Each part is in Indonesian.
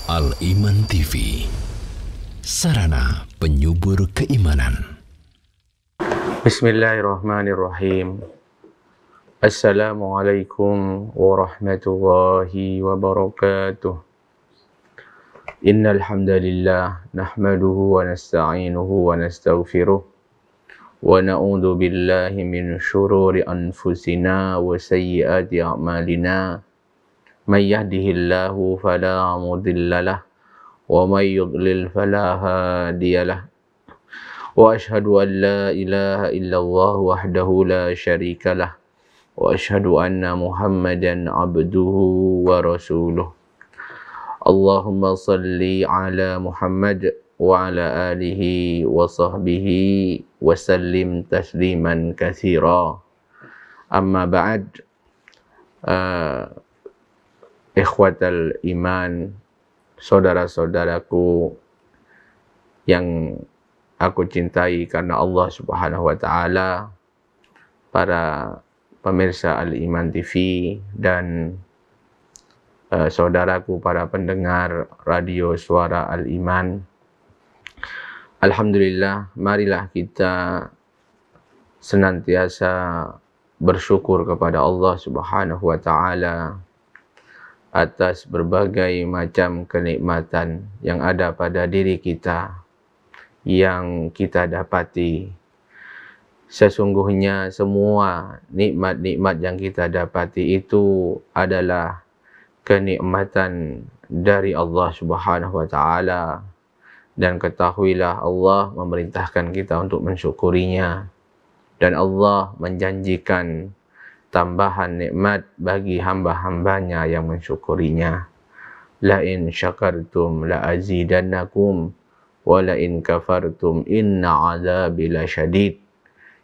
Al-Iman TV, sarana penyubur keimanan. Bismillahirrahmanirrahim. Assalamualaikum warahmatullahi wabarakatuh. Innal hamdalillah nahmaduhu wa nasta'inuhu wa nastaghfiruh wa na'udzu billahi min syururi anfusina wa sayyiati a'malina. May yahdihillahu fala mudilla lah wa may yudlil fala hadiyalah. Wa ashhadu an la ilaha illallah wahdahu la syarika lah wa ashhadu anna Muhammadan abduhu wa rasuluh. Allahumma salli ala Muhammad wa ala alihi wa sahbihi wa sallim tasliman katsira. Amma ba'd. Ikhwatal iman, saudara-saudaraku yang aku cintai karena Allah Subhanahu wa taala, para pemirsa Al-Iman TV dan saudaraku para pendengar radio Suara Al-Iman. Alhamdulillah, marilah kita senantiasa bersyukur kepada Allah Subhanahu wa taala atas berbagai macam kenikmatan yang ada pada diri kita, yang kita dapati. Sesungguhnya semua nikmat-nikmat yang kita dapati itu adalah kenikmatan dari Allah Subhanahu wa taala, dan ketahuilah Allah memerintahkan kita untuk mensyukurinya, dan Allah menjanjikan tambahan nikmat bagi hamba-hambanya yang mensyukurinya. La in syakartum la azidannakum wa la in kafartum inna azabi lasyadid.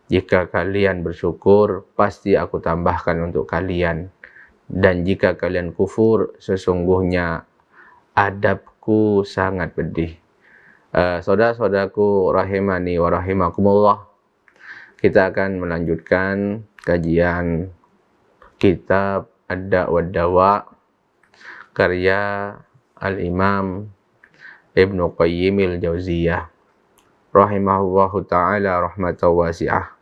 Jika kalian bersyukur, pasti aku tambahkan untuk kalian, dan jika kalian kufur, sesungguhnya adabku sangat pedih. Saudara-saudaraku rahimani wa rahimakumullah, kita akan melanjutkan kajian kitab Ad-Da' wa Dawa karya Al-Imam Ibnu Qayyim al-Jauziyah rahimahullahu ta'ala rahmatan wasi'ah.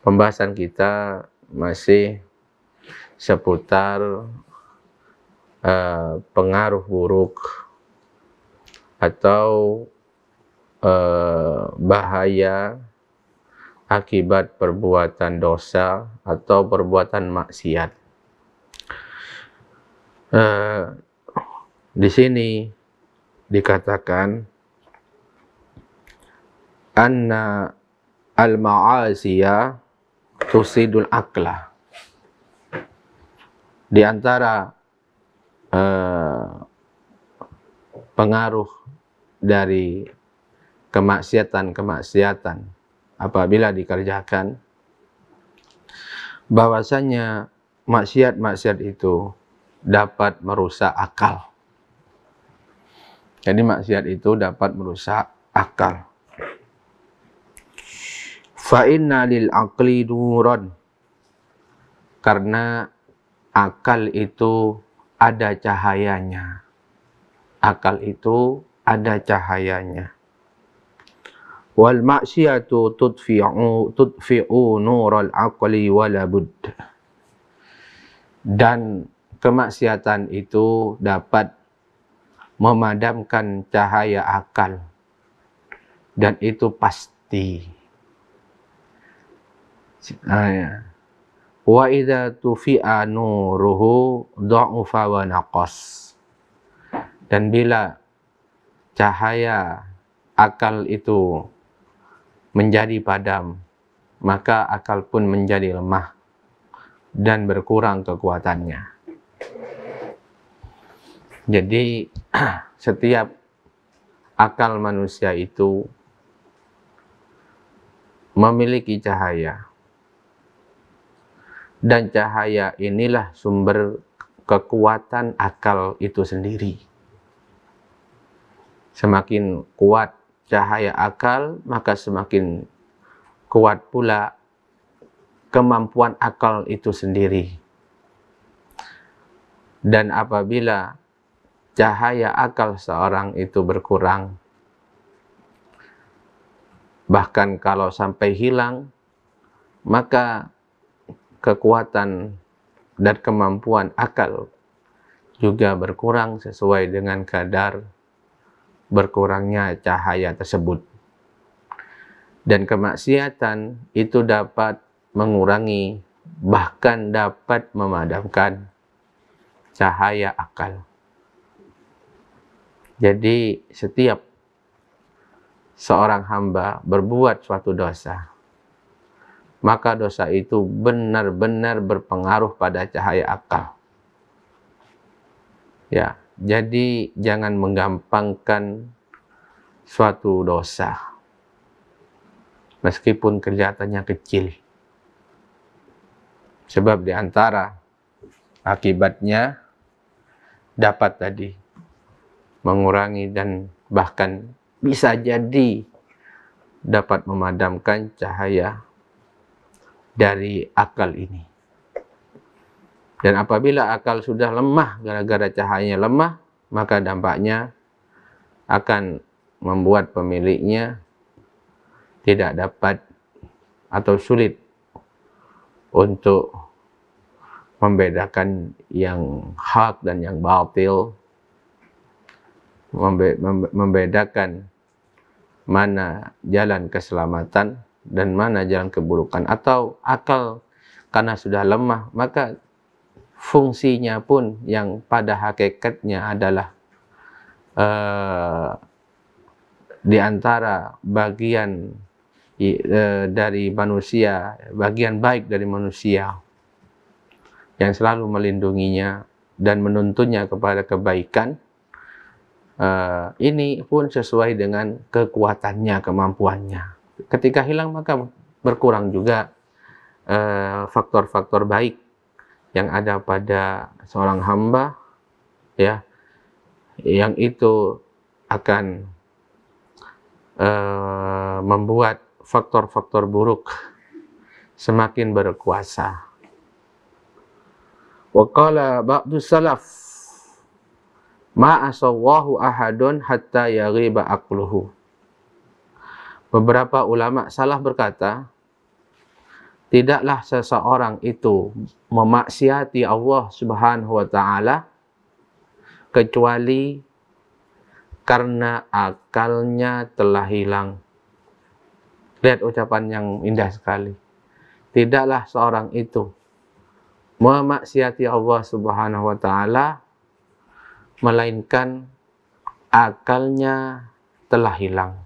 Pembahasan kita masih seputar pengaruh buruk atau bahaya akibat perbuatan dosa atau perbuatan maksiat. Di sini dikatakan anna al-ma'asiya tusidul aqla. Di antara pengaruh dari kemaksiatan apabila dikerjakan, bahwasanya maksiat-maksiat itu dapat merusak akal. Jadi maksiat itu dapat merusak akal. Fa inna lil aqli nuran, karena akal itu ada cahayanya. Akal itu ada cahayanya. Wal maksiyatu tudfi'u nural aqli wala bud. Dan kemaksiatan itu dapat memadamkan cahaya akal, dan itu pasti. Wa idza tufi'a nuruhu dha'ufa wa naqas. Dan bila cahaya akal itu menjadi padam, maka akal pun menjadi lemah dan berkurang kekuatannya. Jadi setiap akal manusia itu memiliki cahaya, dan cahaya inilah sumber kekuatan akal itu sendiri. Semakin kuat cahaya akal, maka semakin kuat pula kemampuan akal itu sendiri. Dan apabila cahaya akal seorang itu berkurang. Bahkan kalau sampai hilang, maka kekuatan dan kemampuan akal juga berkurang sesuai dengan kadar berkurangnya cahaya tersebut. Dan kemaksiatan itu dapat mengurangi, bahkan dapat memadamkan cahaya akal. Jadi setiap seorang hamba berbuat suatu dosa, maka dosa itu benar-benar berpengaruh pada cahaya akal. Ya, jadi jangan menggampangkan suatu dosa, meskipun kelihatannya kecil. Sebab di antara akibatnya dapat tadi mengurangi dan bahkan bisa jadi dapat memadamkan cahaya dari akal ini. Dan apabila akal sudah lemah gara-gara cahayanya lemah, maka dampaknya akan membuat pemiliknya tidak dapat atau sulit untuk membedakan yang hak dan yang batil, membedakan mana jalan keselamatan dan mana jalan keburukan. Atau akal karena sudah lemah, maka fungsinya pun yang pada hakikatnya adalah di antara bagian dari manusia, bagian baik dari manusia yang selalu melindunginya dan menuntunnya kepada kebaikan, ini pun sesuai dengan kekuatannya, kemampuannya. Ketika hilang maka berkurang juga faktor-faktor baik yang ada pada seorang hamba, ya, yang itu akan membuat faktor-faktor buruk semakin berkuasa. Wa qala ba'du salaf ma asawahu ahadun hatta yaghiba aqluhu. Beberapa ulama salaf berkata, tidaklah seseorang itu memaksiati Allah Subhanahu wa taala kecuali karena akalnya telah hilang. Lihat ucapan yang indah sekali. Tidaklah seorang itu memaksiati Allah Subhanahu wa taala melainkan akalnya telah hilang.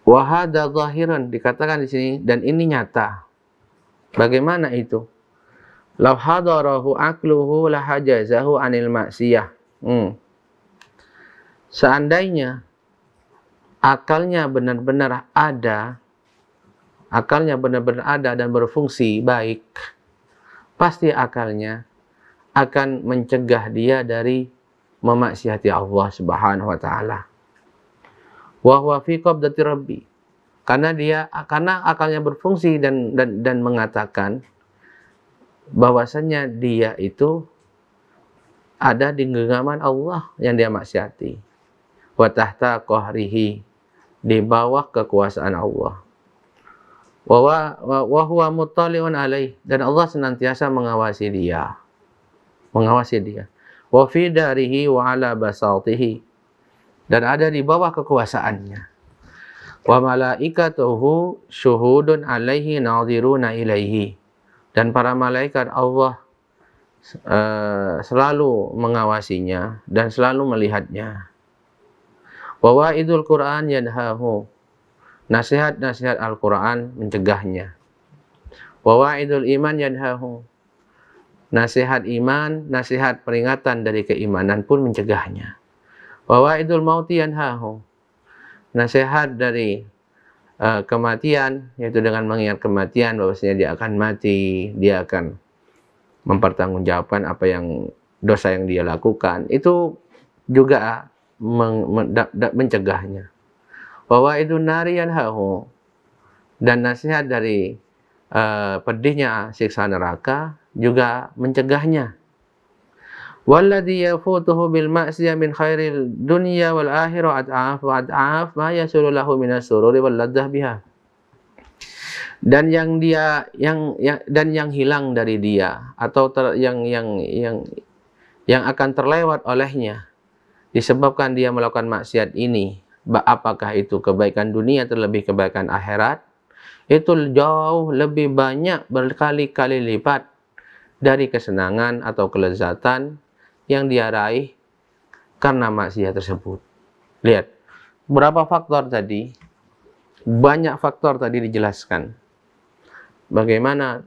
Wa hadza zahiran, dikatakan di sini, dan ini nyata. Bagaimana itu? Law hadarahu aqluhu lahajazahu anil maksiyah. Seandainya akalnya benar-benar ada, dan berfungsi baik, pasti akalnya akan mencegah dia dari memaksiati Allah Subhanahu wa taala. Wa huwa fi qabdati rabbi. Karena akalnya berfungsi dan mengatakan bahwasanya dia itu ada di genggaman Allah yang dia maksiati. Wa tahta qahrihi, di bawah kekuasaan Allah. Wa huwa muttali'un alaih, dan Allah senantiasa mengawasi dia. Wa fi darihi wa ala basatihi, dan ada di bawah kekuasaannya. Wa malaikatuhu syuhudun alaihi nadhiruna ilaihi, dan para malaikat Allah selalu mengawasinya dan selalu melihatnya. Wa wa'idul Qur'an yanhahu, nasihat-nasihat Al-Quran mencegahnya. Wa wa'idul iman yanhahu, nasihat iman, nasihat peringatan dari keimanan pun mencegahnya. Wa wa'idul mauti yanhahu, nasihat dari kematian, yaitu dengan mengingat kematian, bahwasanya dia akan mati, dia akan mempertanggungjawabkan apa yang dosa yang dia lakukan, itu juga mencegahnya. Wa wa'idun nari yanhahu, dan nasihat dari pedihnya siksa neraka juga mencegahnya. Walladzi yafutuhu bil ma'siyah min khairil dunya wal akhirah ad'af wa ad'af ma yasulu lahu minas sururi wal ladzah biha. Dan yang hilang dari dia atau yang akan terlewat olehnya disebabkan dia melakukan maksiat ini, apakah itu kebaikan dunia terlebih kebaikan akhirat, itu jauh lebih banyak berkali-kali lipat dari kesenangan atau kelezatan yang dia raih karena maksiat tersebut. Lihat, berapa faktor tadi? Banyak faktor tadi dijelaskan. Bagaimana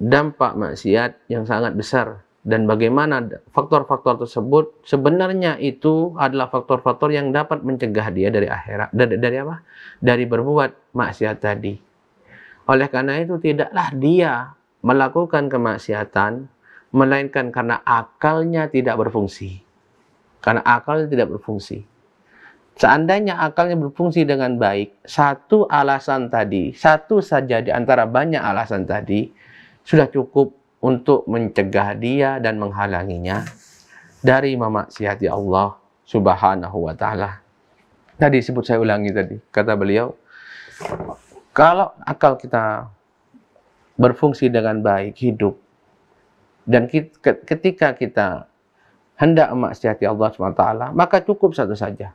dampak maksiat yang sangat besar dan bagaimana faktor-faktor tersebut sebenarnya itu adalah faktor-faktor yang dapat mencegah dia dari akhirat, dari apa? Dari berbuat maksiat tadi. Oleh karena itu tidaklah dia melakukan kemaksiatan melainkan karena akalnya tidak berfungsi. Karena akalnya tidak berfungsi. Seandainya akalnya berfungsi dengan baik, satu alasan tadi, satu saja di antara banyak alasan tadi, sudah cukup untuk mencegah dia dan menghalanginya dari memaksiati Allah Subhanahu wa Ta'ala. Tadi sebut, saya ulangi tadi, kata beliau, kalau akal kita berfungsi dengan baik, hidup, dan ketika kita hendak memaksiati Allah SWT, maka cukup satu saja.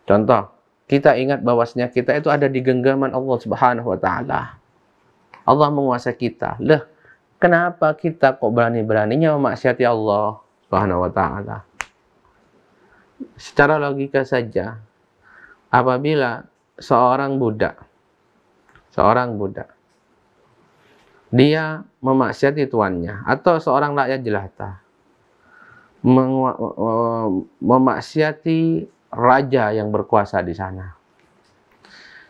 Contoh, kita ingat bahwasanya kita itu ada di genggaman Allah Subhanahu wa Ta'ala. Allah menguasai kita. Lah, kenapa kita kok berani-beraninya memaksiati Allah Subhanahu wa Ta'ala? Secara logika saja, apabila seorang budak dia memaksiati tuannya, atau seorang rakyat jelata memaksiati raja yang berkuasa di sana,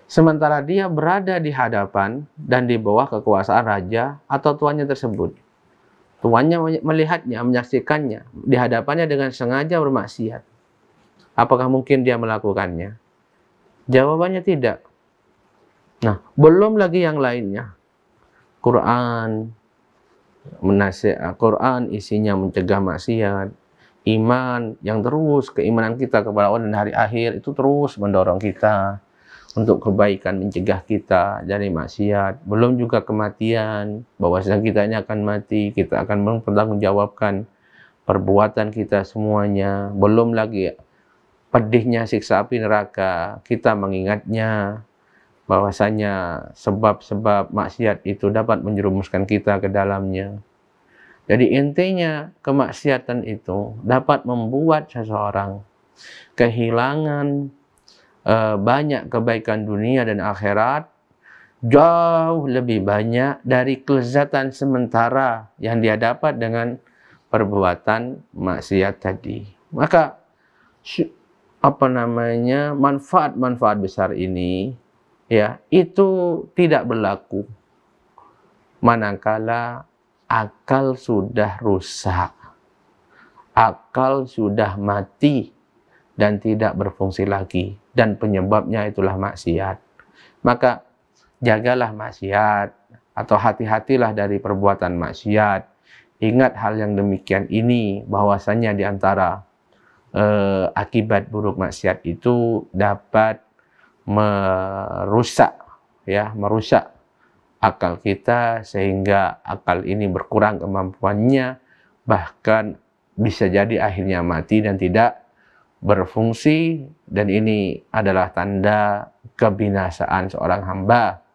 sementara dia berada di hadapan dan di bawah kekuasaan raja atau tuannya tersebut. Tuannya melihatnya, menyaksikannya di hadapannya dengan sengaja bermaksiat. Apakah mungkin dia melakukannya? Jawabannya tidak. Nah, belum lagi yang lainnya. Quran isinya mencegah maksiat, iman yang terus, keimanan kita kepada Allah dan hari akhir itu terus mendorong kita untuk kebaikan, mencegah kita dari maksiat. Belum juga kematian, bahwasanya kita ini akan mati, kita akan mempertanggungjawabkan perbuatan kita semuanya. Belum lagi pedihnya siksa api neraka, kita mengingatnya bahwasanya sebab-sebab maksiat itu dapat menjerumuskan kita ke dalamnya. Jadi intinya kemaksiatan itu dapat membuat seseorang kehilangan banyak kebaikan dunia dan akhirat, jauh lebih banyak dari kelezatan sementara yang dia dapat dengan perbuatan maksiat tadi. Maka manfaat-manfaat besar ini ya itu tidak berlaku manakala akal sudah rusak, akal sudah mati dan tidak berfungsi lagi, dan penyebabnya itulah maksiat. Maka jagalah maksiat atau hati-hatilah dari perbuatan maksiat. Ingat hal yang demikian ini, bahwasanya di antara akibat buruk maksiat itu dapat merusak akal kita, sehingga akal ini berkurang kemampuannya, bahkan bisa jadi akhirnya mati dan tidak berfungsi, dan ini adalah tanda kebinasaan seorang hamba.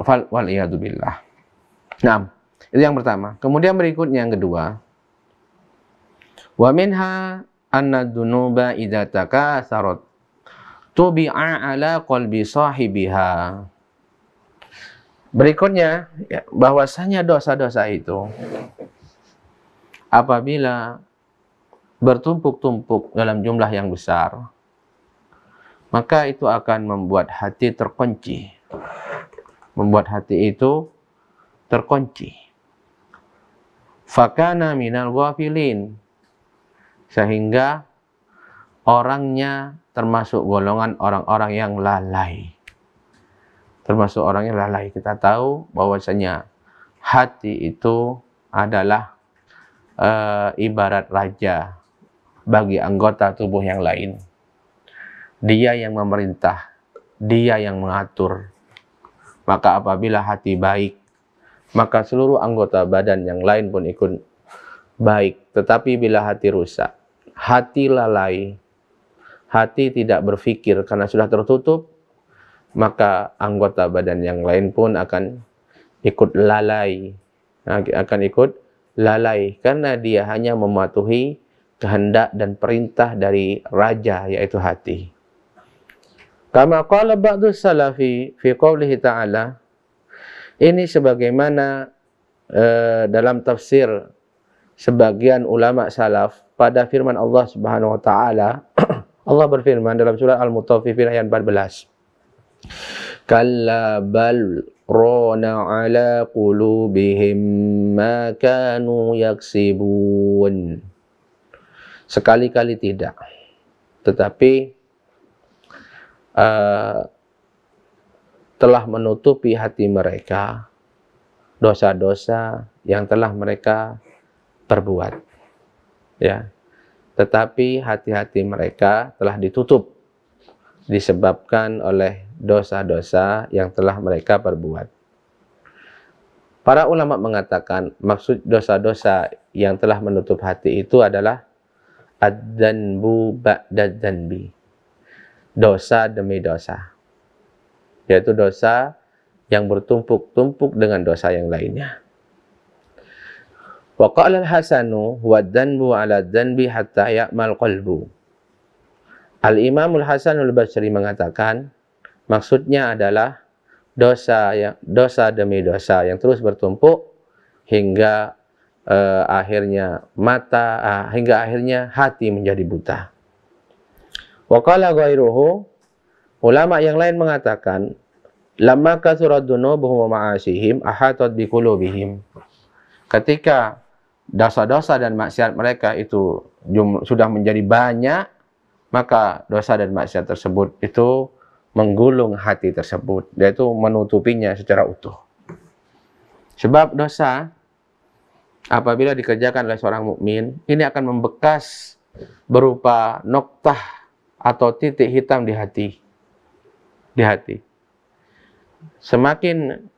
Waliyadzubillah. Nah, itu yang pertama. Kemudian berikutnya yang kedua, wa minha anna dzunuba idza takatsarat tubi'a ala qalbi sahibiha. Berikutnya, ya, bahwasanya dosa-dosa itu apabila bertumpuk-tumpuk dalam jumlah yang besar, maka itu akan membuat hati terkunci. Membuat hati itu terkunci. Fakana minal ghafilin, sehingga orangnya termasuk golongan orang-orang yang lalai. Termasuk orang yang lalai. Kita tahu bahwasanya hati itu adalah ibarat raja bagi anggota tubuh yang lain. Dia yang memerintah, dia yang mengatur. Maka apabila hati baik, maka seluruh anggota badan yang lain pun ikut baik. Tetapi bila hati rusak, hati lalai, hati tidak berpikir karena sudah tertutup, maka anggota badan yang lain pun akan ikut lalai. Karena dia hanya mematuhi kehendak dan perintah dari raja, yaitu hati. Kama qala ba'du salafi fi qawlihi ta'ala, ini sebagaimana dalam tafsir sebagian ulama salaf pada firman Allah Subhanahu wa taala. Allah berfirman dalam surah Al-Mutaffifin ayat 14. Kalla bal rana ala qulubihim ma kanu yaksibun. Sekali-kali tidak. Tetapi telah menutupi hati mereka dosa-dosa yang telah mereka perbuat. Ya. Tetapi hati-hati mereka telah ditutup disebabkan oleh dosa-dosa yang telah mereka perbuat. Para ulama mengatakan maksud dosa-dosa yang telah menutup hati itu adalah ad-danbu ba'dad-danbi. Dosa demi dosa. Yaitu dosa yang bertumpuk-tumpuk dengan dosa yang lainnya. Wa qala al-Hasanu huwa ad-danbu 'ala ad-danbi hatta ya'mal qalbu. Al-Imam al-Hasan al-Basri mengatakan maksudnya adalah dosa demi dosa yang terus bertumpuk hingga akhirnya hati menjadi buta. Wa qala ghairuhu, ulama yang lain mengatakan lamma kathurat dunubuhum wa ma'asihim ahatat biqulubihim. Ketika dosa-dosa dan maksiat mereka itu sudah menjadi banyak, maka dosa dan maksiat tersebut itu menggulung hati tersebut, yaitu menutupinya secara utuh. Sebab dosa apabila dikerjakan oleh seorang mukmin, ini akan membekas berupa noktah atau titik hitam di hati. Semakin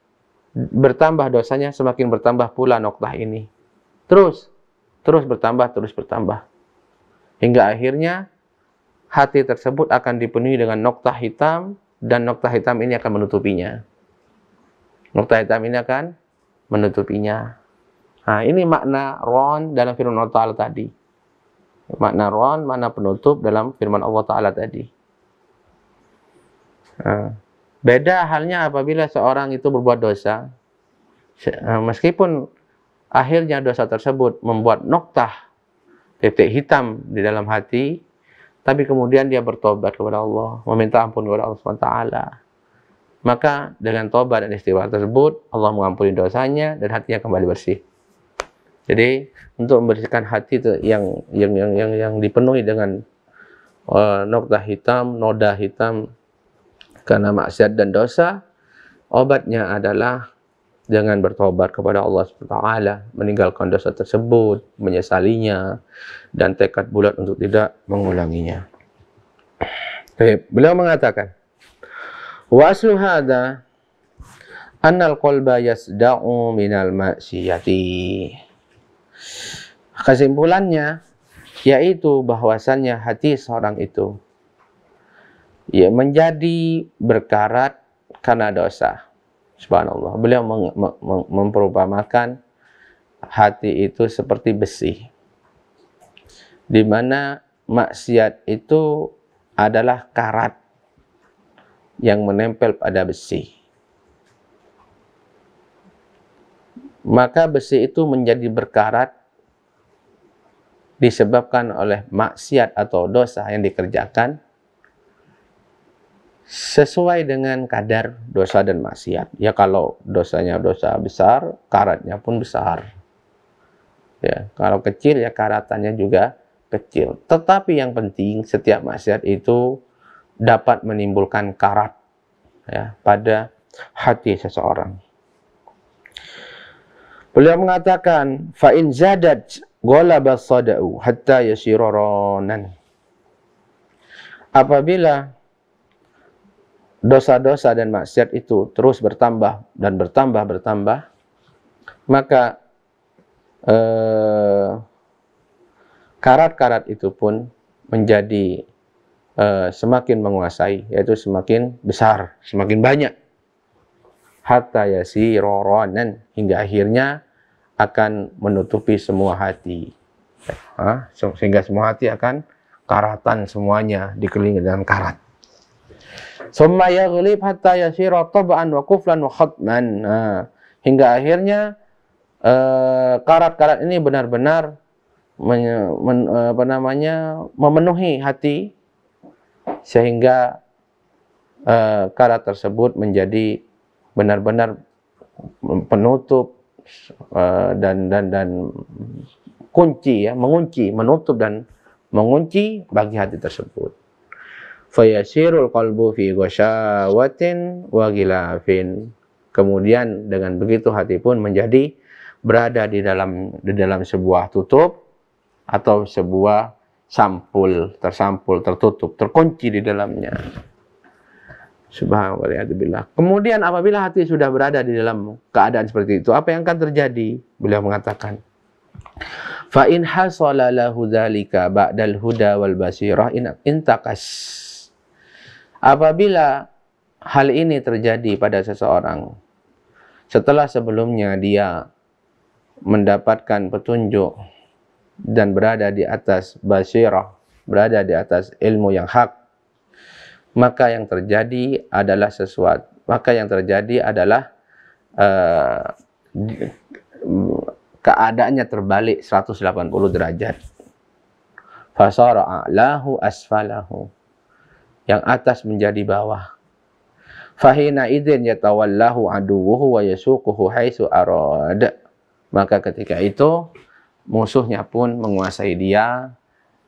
bertambah dosanya, semakin bertambah pula noktah ini. Terus bertambah. Hingga akhirnya hati tersebut akan dipenuhi dengan noktah hitam, dan noktah hitam ini akan menutupinya. Nah, ini makna ron dalam firman Allah Ta'ala tadi. Makna ron, makna penutup dalam firman Allah Ta'ala tadi. Beda halnya apabila seorang itu berbuat dosa, meskipun akhirnya dosa tersebut membuat noktah titik hitam di dalam hati, tapi kemudian dia bertobat kepada Allah, meminta ampun kepada Allah SWT. Maka dengan tobat dan istighfar tersebut, Allah mengampuni dosanya dan hatinya kembali bersih. Jadi untuk membersihkan hati yang dipenuhi dengan noda hitam karena maksiat dan dosa, obatnya adalah dengan bertobat kepada Allah SWT, meninggalkan dosa tersebut, menyesalinya, dan tekad bulat untuk tidak mengulanginya. Beliau mengatakan, wa aslu hadha annal qalba yasda'u minal maksiyati. Kesimpulannya yaitu bahwasannya hati seorang itu menjadi berkarat karena dosa. Subhanallah. Beliau memperumpamakan hati itu seperti besi, di mana maksiat itu adalah karat yang menempel pada besi. Maka besi itu menjadi berkarat disebabkan oleh maksiat atau dosa yang dikerjakan sesuai dengan kadar dosa dan maksiat. Ya, kalau dosanya dosa besar, karatnya pun besar. Ya, kalau kecil ya karatannya juga kecil. Tetapi yang penting setiap maksiat itu dapat menimbulkan karat ya pada hati seseorang. Beliau mengatakan, fa in zadat ghalaba sada'u hatta yasira ranan. Apabila dosa-dosa dan maksiat itu terus bertambah dan bertambah, maka karat-karat itu pun menjadi semakin menguasai, yaitu semakin besar, semakin banyak. Hatta yasira ranan, hingga akhirnya akan menutupi semua hati. Sehingga semua hati akan karatan semuanya, dikelilingi dengan karat. Summa yaghlib hatta yasira tab'an wa kuflan wa khatman. Hingga akhirnya karat-karat ini benar-benar memenuhi hati, sehingga karat tersebut menjadi benar-benar penutup dan kunci, ya, menutup dan mengunci bagi hati tersebut. Fayasirul qalbu fi ghasyawatin wa ghilafin. Kemudian dengan begitu hati pun menjadi berada di dalam sebuah tutup atau sebuah tersampul, tertutup, terkunci di dalamnya. Subhanallah. Kemudian apabila hati sudah berada di dalam keadaan seperti itu, apa yang akan terjadi? Beliau mengatakan, fa in hasala lahu dzalika ba'dal huda wal basirah intakas. Apabila hal ini terjadi pada seseorang setelah sebelumnya dia mendapatkan petunjuk dan berada di atas basirah, berada di atas ilmu yang hak, maka yang terjadi adalah keadaannya terbalik 180 derajat. Fasara a'lahu asfalahu. Yang atas menjadi bawah. Fahina idzin yatawallahu aduwwuhu wa yasuquhu haitsu arad. Maka ketika itu musuhnya pun menguasai dia,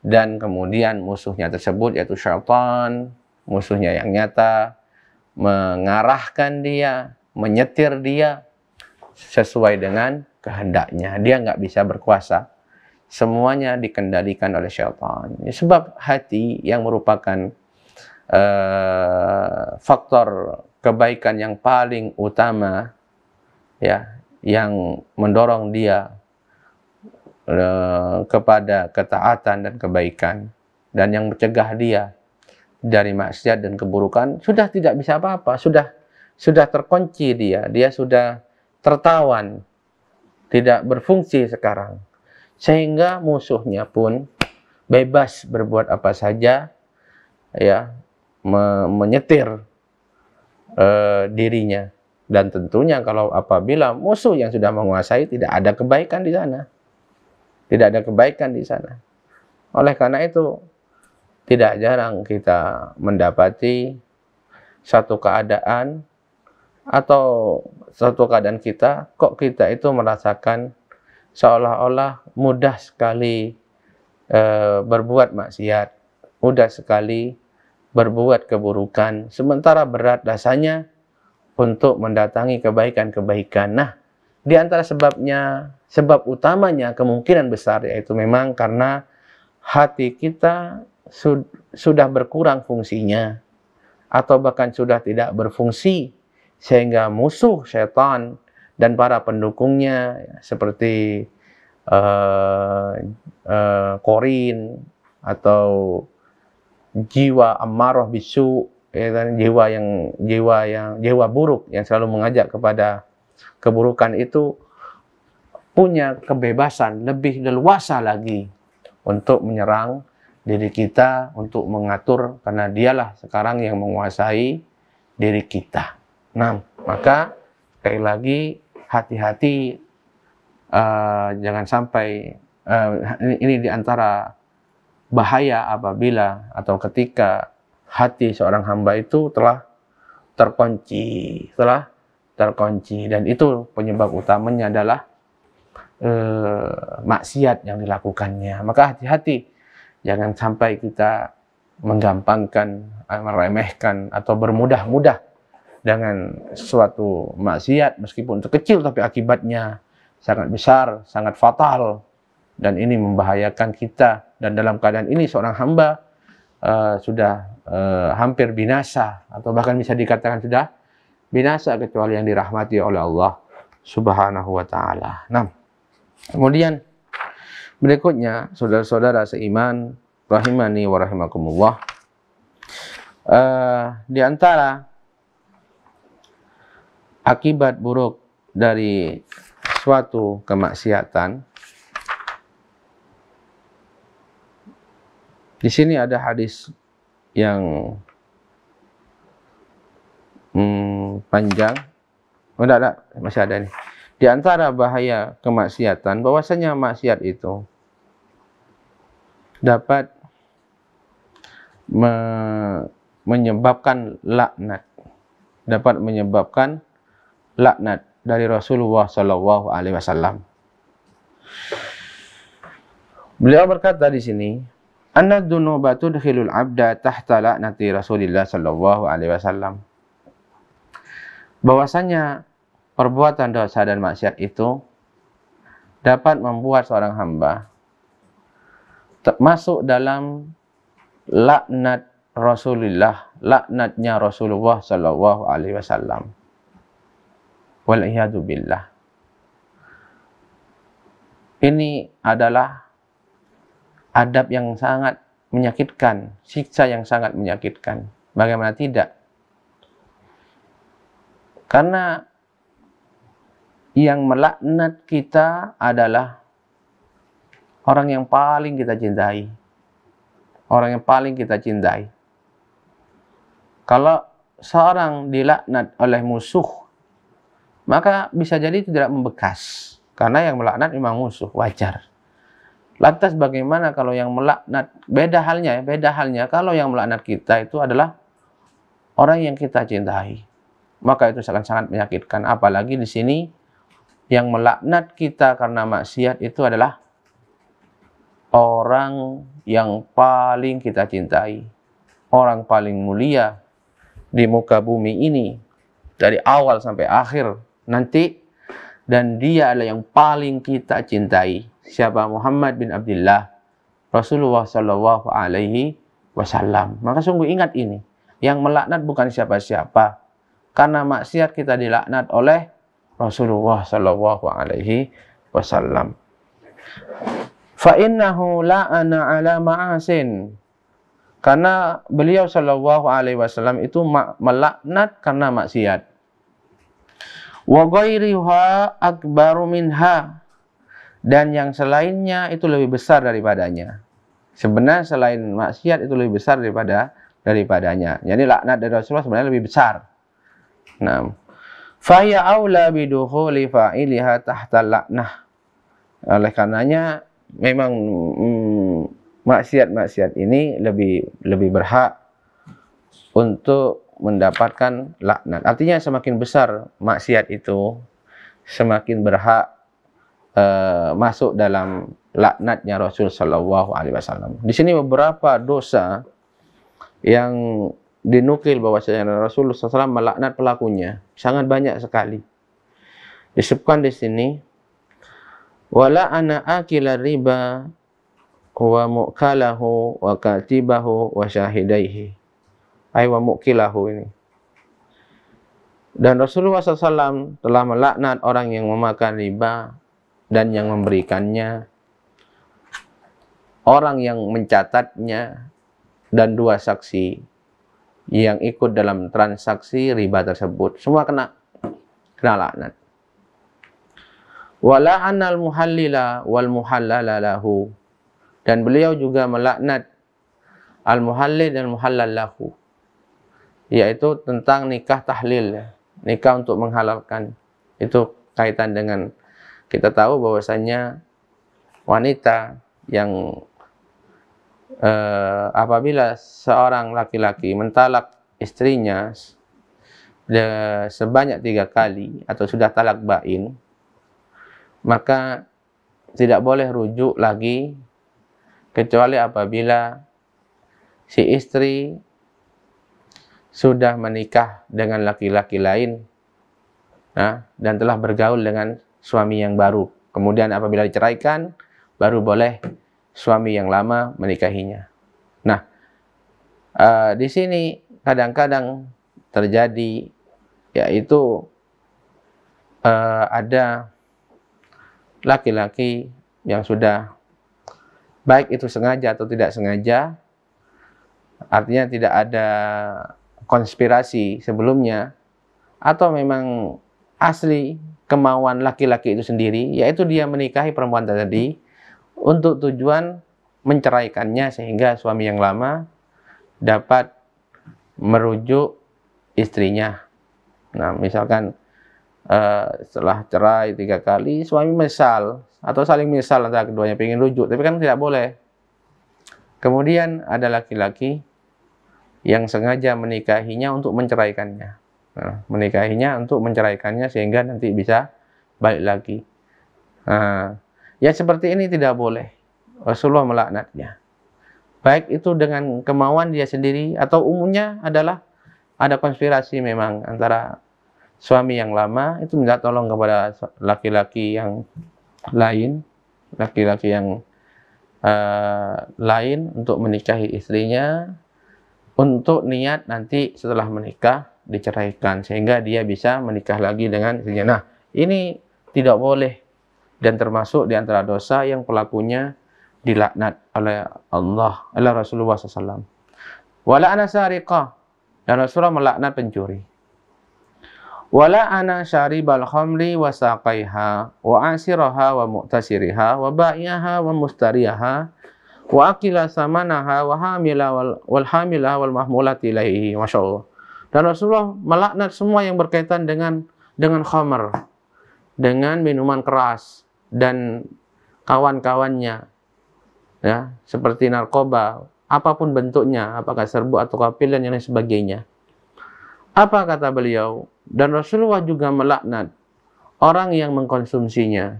dan kemudian musuhnya tersebut yaitu syaitan, musuhnya yang nyata, mengarahkan dia, menyetir dia sesuai dengan kehendaknya. Dia nggak bisa berkuasa. Semuanya dikendalikan oleh syaitan. Sebab hati yang merupakan faktor kebaikan yang paling utama, ya, yang mendorong dia kepada ketaatan dan kebaikan, dan yang mencegah dia dari maksiat dan keburukan, sudah tidak bisa apa-apa, sudah terkunci dia sudah tertawan, tidak berfungsi sekarang, sehingga musuhnya pun bebas berbuat apa saja, ya, menyetir dirinya. Dan tentunya kalau apabila musuh yang sudah menguasai, tidak ada kebaikan di sana, tidak ada kebaikan di sana. Oleh karena itu, tidak jarang kita mendapati satu keadaan kita, kok kita itu merasakan seolah-olah mudah sekali berbuat maksiat, mudah sekali berbuat keburukan, sementara berat rasanya untuk mendatangi kebaikan-kebaikan. Nah, di antara sebab utamanya kemungkinan besar yaitu memang karena hati kita sudah berkurang fungsinya, atau bahkan sudah tidak berfungsi, sehingga musuh syaitan dan para pendukungnya seperti korin atau jiwa ammarah bisu, ya kan, jiwa buruk yang selalu mengajak kepada keburukan itu punya kebebasan lebih leluasa lagi untuk menyerang diri kita, untuk mengatur, karena dialah sekarang yang menguasai diri kita. Nah, maka sekali lagi hati-hati, jangan sampai ini diantara bahaya apabila atau ketika hati seorang hamba itu telah terkunci, dan itu penyebab utamanya adalah maksiat yang dilakukannya. Maka hati-hati, jangan sampai kita menggampangkan, meremehkan atau bermudah-mudah dengan suatu maksiat, meskipun itu kecil tapi akibatnya sangat besar, sangat fatal, dan ini membahayakan kita. Dan dalam keadaan ini seorang hamba sudah hampir binasa, atau bahkan bisa dikatakan sudah binasa, kecuali yang dirahmati oleh Allah Subhanahu wa ta'ala. Nah, kemudian berikutnya, saudara-saudara seiman rahimani wa rahimakumullah, di antara akibat buruk dari suatu kemaksiatan, di sini ada hadis yang panjang. Oh, ada, masih ada nih. Di antara bahaya kemaksiatan, bahwasanya maksiat itu dapat menyebabkan laknat, dapat menyebabkan laknat dari Rasulullah Shallallahu Alaihi Wasallam. Beliau berkata di sini, anna dzunuba tudkhilul abda tahta laknati Rasulillah Shallallahu Alaihi Wasallam. Bahwasanya perbuatan dosa dan maksiat itu dapat membuat seorang hamba masuk dalam laknat Rasulullah, laknatnya Rasulullah Shallallahu Alaihi Wasallam. Wal'iyadu billah. Ini adalah adab yang sangat menyakitkan, siksa yang sangat menyakitkan. Bagaimana tidak? Karena yang melaknat kita adalah orang yang paling kita cintai. Orang yang paling kita cintai. Kalau seorang dilaknat oleh musuh, maka bisa jadi itu tidak membekas. Karena yang melaknat memang musuh, wajar. Lantas bagaimana kalau yang melaknat, beda halnya kalau yang melaknat kita itu adalah orang yang kita cintai. Maka itu sangat-sangat menyakitkan. Apalagi di sini yang melaknat kita karena maksiat itu adalah orang yang paling kita cintai, orang paling mulia di muka bumi ini dari awal sampai akhir nanti, dan dia adalah yang paling kita cintai. Siapa? Muhammad bin Abdullah, Rasulullah Shallallahu Alaihi Wasallam. Maka sungguh ingat ini, yang melaknat bukan siapa-siapa. Karena maksiat kita dilaknat oleh Rasulullah Shallallahu Alaihi Wasallam. Fa innahu la'ana ala ma'asin. Karena beliau Shallallahu Alaihi Wasallam itu melaknat karena maksiat. Wa ghairiha akbaru minha. Dan yang selainnya itu lebih besar daripadanya. Sebenarnya selain maksiat itu lebih besar daripadanya. Jadi laknat dari Rasulullah sebenarnya lebih besar. Nah, faya aula bidukhuli fa'iliha tahta laknah. Oleh karenanya memang maksiat-maksiat ini lebih berhak untuk mendapatkan laknat. Artinya semakin besar maksiat itu, semakin berhak masuk dalam laknatnya Rasul Shallallahu Alaihi Wasallam. Di sini beberapa dosa yang dinukil bahwasanya Rasulullah SAW melaknat pelakunya, sangat banyak sekali. Disebutkan di sini, wala ana akila riba wa mu'kalahu wa katibahu wa syahidaihi. Ay wa mu'kilahu ini. Dan Rasulullah SAW telah melaknat orang yang memakan riba dan yang memberikannya, orang yang mencatatnya, dan dua saksi yang ikut dalam transaksi riba tersebut. Semua kena laknat. Wala anal muhallila wal muhallala lahu. Dan beliau juga melaknat al-muhallil dan muhallal lahu, yaitu tentang nikah tahlil, nikah untuk menghalalkan. Itu kaitan dengan, kita tahu bahwasanya wanita yang apabila seorang laki-laki mentalak istrinya sebanyak 3 kali atau sudah talak bain, maka tidak boleh rujuk lagi kecuali apabila si istri sudah menikah dengan laki-laki lain, dan telah bergaul dengan suami yang baru. Kemudian apabila diceraikan, baru boleh suami yang lama menikahinya. Nah, di sini kadang-kadang terjadi, yaitu ada laki-laki yang sudah, baik itu sengaja atau tidak sengaja, artinya tidak ada konspirasi sebelumnya, atau memang asli kemauan laki-laki itu sendiri, yaitu dia menikahi perempuan tadi untuk tujuan menceraikannya sehingga suami yang lama dapat merujuk istrinya. Nah, misalkan setelah cerai 3 kali, suami menyesal atau saling menyesal antara keduanya pengen rujuk, tapi kan tidak boleh. Kemudian ada laki-laki yang sengaja menikahinya untuk menceraikannya. Nah, menikahinya untuk menceraikannya sehingga nanti bisa balik lagi. Nah, ya seperti ini tidak boleh. Rasulullah melaknatnya. Baik itu dengan kemauan dia sendiri atau umumnya adalah ada konspirasi memang antara suami yang lama itu minta tolong kepada laki-laki yang lain, lain untuk menikahi istrinya untuk niat nanti setelah menikah diceraikan sehingga dia bisa menikah lagi dengan istrinya. Nah, ini tidak boleh dan termasuk di antara dosa yang pelakunya dilaknat oleh Allah, oleh Rasulullah SAW. Wala ana sariqah, dan Rasulullah melaknat pencuri. Wala ana syaribal khamri wa saqaiha wa asiraha wa mu'tasiriha wa ba'iyaha wa mustariyaha wa akila samanaha wa hamila wal hamila wal mahmulati ilaihi. Masya Allah. Dan Rasulullah melaknat semua yang berkaitan dengan khamr, dengan minuman keras dan kawan-kawannya, ya, seperti narkoba, apapun bentuknya, apakah serbu atau pil dan lain sebagainya. Apa kata beliau? Dan Rasulullah juga melaknat orang yang mengkonsumsinya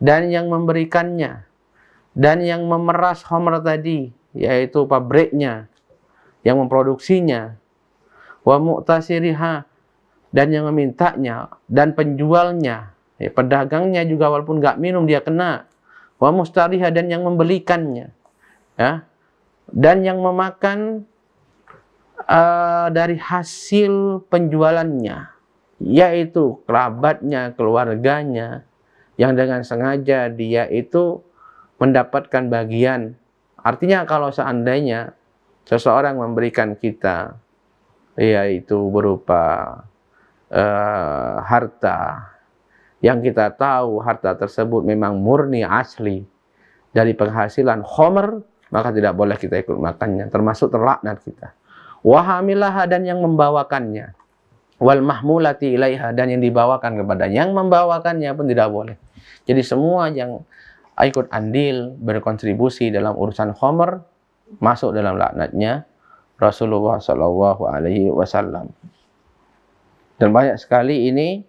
dan yang memberikannya dan yang memeras khamr tadi, yaitu pabriknya yang memproduksinya, wa mu'tasiriha, dan yang memintanya, dan penjualnya, pedagangnya juga walaupun nggak minum dia kena, wa mustariha, dan yang membelikannya, ya, dan yang memakan dari hasil penjualannya, yaitu kerabatnya, keluarganya, yang dengan sengaja dia itu mendapatkan bagian. Artinya kalau seandainya seseorang memberikan kita, yaitu berupa harta yang kita tahu harta tersebut memang murni asli dari penghasilan khamr, maka tidak boleh kita ikut makannya, termasuk terlaknat kita. Wahamilaha, dan yang membawakannya, wal mahmulati ilaiha, dan yang dibawakan kepadanya, yang membawakannya pun tidak boleh. Jadi semua yang ikut andil berkontribusi dalam urusan khamr masuk dalam laknatnya Rasulullah Shallallahu Alaihi Wasallam. Dan banyak sekali ini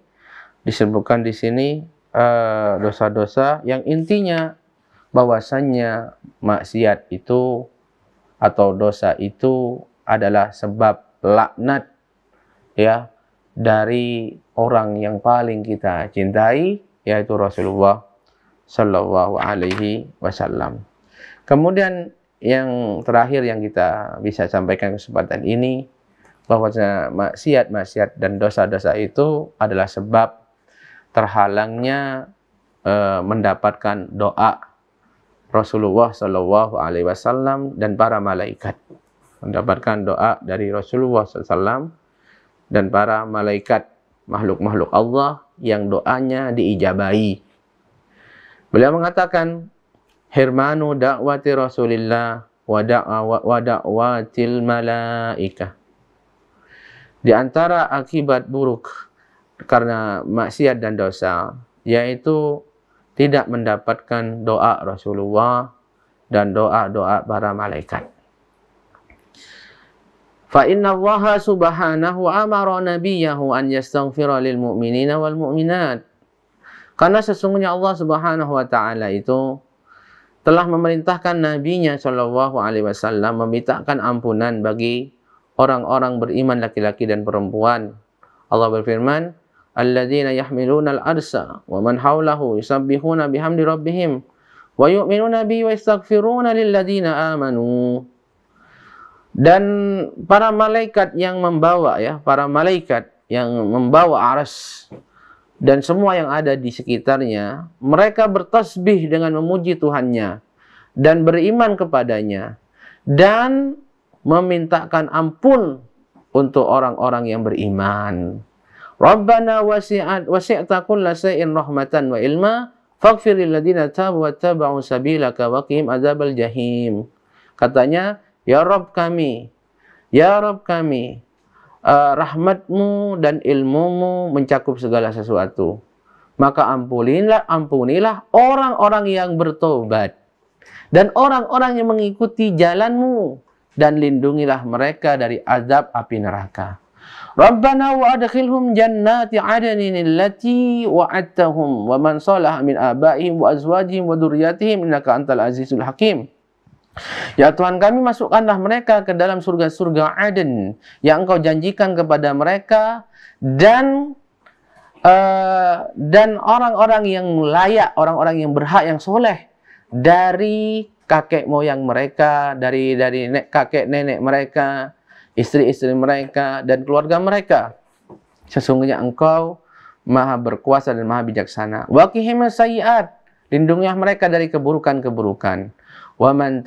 disebutkan di sini dosa-dosa yang intinya bahwasannya maksiat itu atau dosa itu adalah sebab laknat, ya, dari orang yang paling kita cintai, yaitu Rasulullah Shallallahu Alaihi Wasallam. Kemudian yang terakhir yang kita bisa sampaikan kesempatan ini, bahwasanya maksiat dan dosa-dosa itu adalah sebab terhalangnya mendapatkan doa Rasulullah Shallallahu Alaihi Wasallam dan para malaikat, mendapatkan doa dari Rasulullah SAW dan para malaikat, makhluk-makhluk Allah yang doanya diijabahi. Beliau mengatakan, hirmanu da'wati Rasulillah wa da'watil malaikah. Di antara akibat buruk karena maksiat dan dosa, yaitu tidak mendapatkan doa Rasulullah dan doa-doa para malaikat. Fa inna Allah subhanahu amara nabiyahu an yastaghfira lil mu'minina wal mu'minat. Karena sesungguhnya Allah Subhanahu wa taala itu telah memerintahkan nabinya Shallallahu Alaihi Wasallam memintakan ampunan bagi orang-orang beriman laki-laki dan perempuan. Allah berfirman, alladzina yahmiluna al-arsha wa man hawlahu yusabbihuna bihamdi rabbihim wa yu'minuna bihi wa yastaghfiruna lilladzina amanu. Dan para malaikat yang membawa, ya, para malaikat yang membawa arsy dan semua yang ada di sekitarnya, mereka bertasbih dengan memuji Tuhannya dan beriman kepadanya dan memintakan ampun untuk orang-orang yang beriman. Rabbana wasi'ta kulla shay'in rahmatan wa ilma faghfir lil ladzina tabu wattaba'u sabilaka wa qihim adzabal jahim. Katanya, ya Rabb kami, rahmatmu dan ilmumu mencakup segala sesuatu. Maka ampunilah orang-orang yang bertobat dan orang-orang yang mengikuti jalanmu, dan lindungilah mereka dari azab api neraka. Rabbana wa adkhilhum jannati adnin allati wa'adtahum wa man salaha min abaihim wa azwajihim wa dzurriyyatihim innaka antal azizul hakim. Ya Tuhan kami, masukkanlah mereka ke dalam surga-surga Aden yang Engkau janjikan kepada mereka, dan orang-orang yang layak, orang-orang yang berhak, yang soleh dari kakek moyang mereka, dari kakek nenek mereka, istri-istri mereka, dan keluarga mereka. Sesungguhnya Engkau Maha berkuasa dan Maha bijaksana. Wa qihim sayyi'at, lindungilah mereka dari keburukan-keburukan. Wa man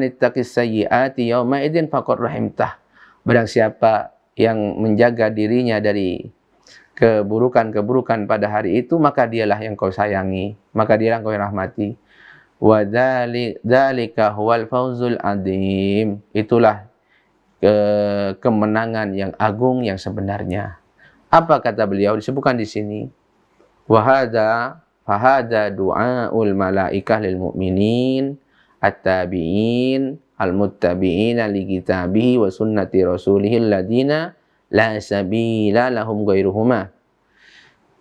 ittaqis sayyi'ati yauma idzin faqad rahimtah. Barang siapa yang menjaga dirinya dari keburukan-keburukan pada hari itu, maka dialah yang Kau sayangi, maka dialah yang Kau rahmati. Wa dzalika huwal fawzul adzim. Itulah kemenangan yang agung yang sebenarnya. Apa kata beliau? Disebutkan di sini. Wa hadza du'aul malaikah lil mu'minin at-tabi'in al-muttabi'ina li kitabihi wa sunnati rasulihil ladina la sabila lahum ghairuhuma.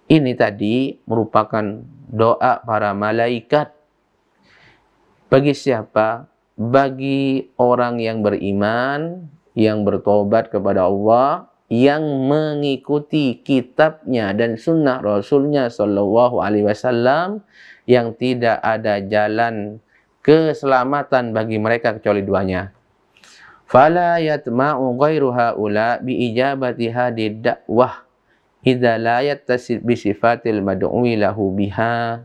Ini tadi merupakan doa para malaikat. Bagi siapa? Bagi orang yang beriman, yang bertobat kepada Allah, yang mengikuti kitabnya dan sunnah Rasulnya Shallallahu Alaihi Wasallam, yang tidak ada jalan keselamatan bagi mereka kecuali duanya. Fala yatma'u ghairu haula bi ijabati hadid da'wah idza la yattasil bi sifatil mad'uwi lahu biha.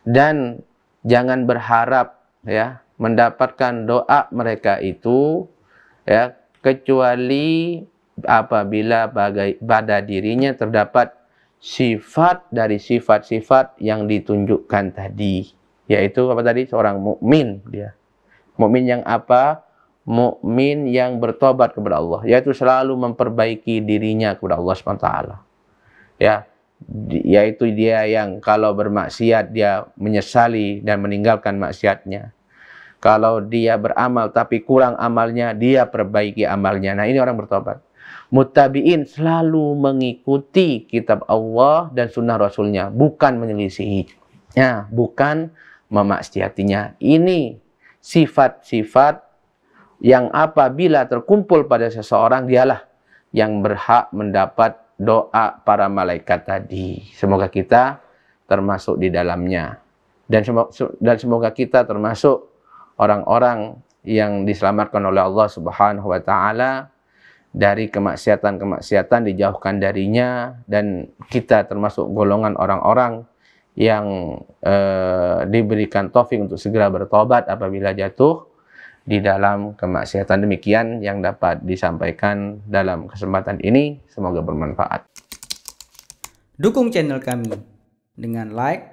Dan jangan berharap, ya, mendapatkan doa mereka itu, ya, kecuali apabila pada dirinya terdapat sifat dari sifat-sifat yang ditunjukkan tadi. Yaitu apa tadi? Seorang mukmin dia. Mukmin yang apa? Mukmin yang bertobat kepada Allah, yaitu selalu memperbaiki dirinya kepada Allah SWT. Ya, yaitu dia yang kalau bermaksiat dia menyesali dan meninggalkan maksiatnya. Kalau dia beramal tapi kurang amalnya, dia perbaiki amalnya. Nah, ini orang bertobat. Muttabi'in, selalu mengikuti kitab Allah dan sunnah Rasulnya, bukan menyelisihi. Ya, bukan memaksiatinya. Ini sifat-sifat yang apabila terkumpul pada seseorang, dialah yang berhak mendapat doa para malaikat tadi. Semoga kita termasuk di dalamnya. Dan semoga kita termasuk orang-orang yang diselamatkan oleh Allah Subhanahu wa Ta'ala dari kemaksiatan-kemaksiatan, dijauhkan darinya, dan kita termasuk golongan orang-orang yang diberikan taufik untuk segera bertobat apabila jatuh di dalam kemaksiatan. Demikian yang dapat disampaikan dalam kesempatan ini, semoga bermanfaat. Dukung channel kami dengan like,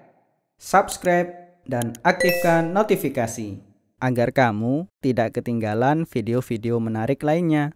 subscribe, dan aktifkan notifikasi agar kamu tidak ketinggalan video-video menarik lainnya.